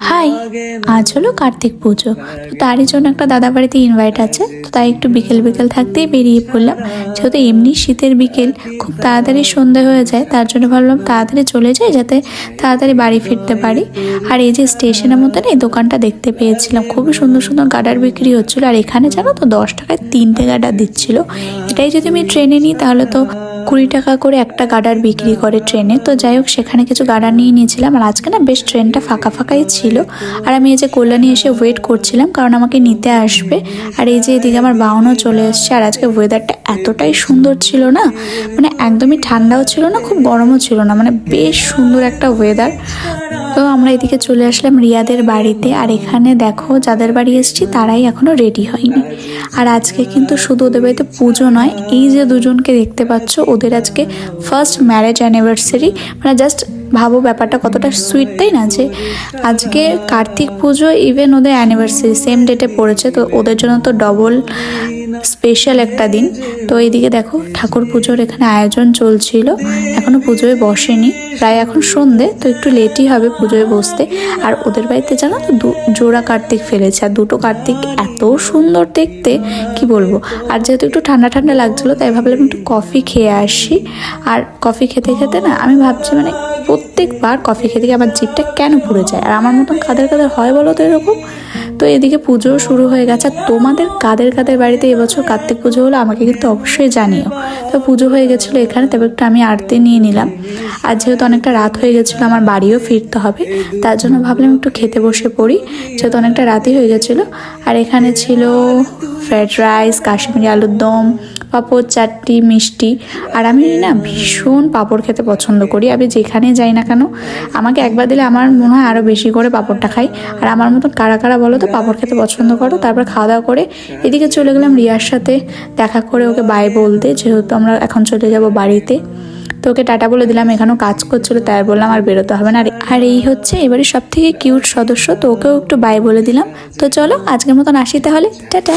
High, আজ হলো কার্তিক পুজো। তো তারই জন্য একটা দাদা বাড়িতে ইনভাইট আছে। তো তাই একটু বিকেল বিকেল থাকতেই বেরিয়ে পড়লাম। যেহেতু এমনি শীতের বিকেল খুব তাড়াতাড়ি সন্ধে হয়ে যায়, তার জন্য ভাবলাম তাড়াতাড়ি চলে যাই যাতে তাড়াতাড়ি বাড়ি ফিরতে পারি। আর এই যে স্টেশনের মধ্যে না এই দোকানটা দেখতে পেয়েছিলাম, খুবই সুন্দর সুন্দর গাডার বিক্রি হচ্ছিলো। আর এখানে জানো তো 10 টাকায় 3টে গাডার দিচ্ছিল। এটাই যদি আমি ট্রেনে নিই তাহলে তো 20 টাকা করে একটা গাডার বিক্রি করে ট্রেনে। তো যাই হোক, সেখানে কিছু গাডার নিয়ে নিয়েছিলাম। আর আজকে না বেশ ট্রেনটা ফাঁকা ফাঁকাই ছিল। আর আমি এই যে কল্যাণী এসে ওয়েট করছিলাম, কারণ আমাকে নিতে আসবে। আর এই যে এদিকে আমার বাহনও চলে এসছে। আর আজকে ওয়েদারটা এতটাই সুন্দর ছিল না, মানে একদমই ঠান্ডাও ছিল না, খুব গরমও ছিল না, মানে বেশ সুন্দর একটা ওয়েদার। তো আমরা এদিকে চলে আসলাম রিয়াদের বাড়িতে। আর এখানে দেখো যাদের বাড়ি এসেছি তারাই এখনো রেডি হয়নি। আর আজকে কিন্তু শুধু ওদের বাড়িতে পুজো নয়, এই যে দুজনকে দেখতে পাচ্ছ ওদের আজকে ফার্স্ট ম্যারেজ অ্যানিভার্সারি। মানে জাস্ট ভাবো ব্যাপারটা কতটা সুইট, তাই না? যে আজকে কার্তিক পুজো, ইভেন ওদের অ্যানিভার্সারি সেম ডেটে পড়েছে। তো ওদের জন্য তো ডবল স্পেশাল একটা দিন। তো এইদিকে দেখো ঠাকুর পুজোর এখানে আয়োজন চলছিল, এখনো পুজোয় বসেনি, প্রায় এখন সন্ধে, তো একটু লেটই হবে পুজোয় বসতে। আর ওদের বাড়িতে জানো তো জোড়া কার্তিক ফেলেছে, আর দুটো কার্তিক এত সুন্দর দেখতে কি বলবো। আর যেহেতু একটু ঠান্ডা ঠান্ডা লাগছিলো তাই ভাবলাম একটু কফি খেয়ে আসি। আর কফি খেতে খেতে না আমি ভাবছি, মানে প্রত্যেকবার কফি খেতে গিয়ে আমার জিভটা কেন পুড়ে যায়। আর আমার মতন কাদের কাদের হয় বলো তো এরকম? তো এদিকে পুজো শুরু হয়ে গেছে। আর তোমাদের কাদের কাদের বাড়িতে এবছর কার্তিক পুজো হলো আমাকে কিন্তু অবশ্যই জানিও। তো পুজো হয়ে গেছিলো এখানে, তবে একটু আমি আরতি নিয়ে নিলাম। আর যেহেতু অনেকটা রাত হয়ে গেছিলো, আমার বাড়িও ফিরতে হবে, তার জন্য ভাবলাম একটু খেতে বসে পড়ি, যেহেতু অনেকটা রাতই হয়ে গেছিলো। আর এখানে ছিল ফ্রাইড রাইস, কাশ্মীরি আলুর দম, পাঁপড়, চাটনি, মিষ্টি। আর আমি না ভীষণ পাঁপড় খেতে পছন্দ করি। আমি যেখানে যাই না কেন আমাকে একবার দিলে আমার মনে হয় আরও বেশি করে পাঁপড়টা খাই। আর আমার মতন কারা কারা বলো তো পাঁপড় খেতে পছন্দ করো? তারপর খাওয়া দাওয়া করে এদিকে চলে গেলাম রিয়ার সাথে দেখা করে ওকে বাই বলতে, যেহেতু আমরা এখন চলে যাব বাড়িতে। তো ওকে টাটা বলে দিলাম, এখানেও কাজ করছিলো তাই বললাম আর বেরোতে হবে না। আর এই হচ্ছে এবারে সব থেকে কিউট সদস্য, তো ওকেও একটু বাই বলে দিলাম। তো চলো আজকের মতন আসি তাহলে, টাটা।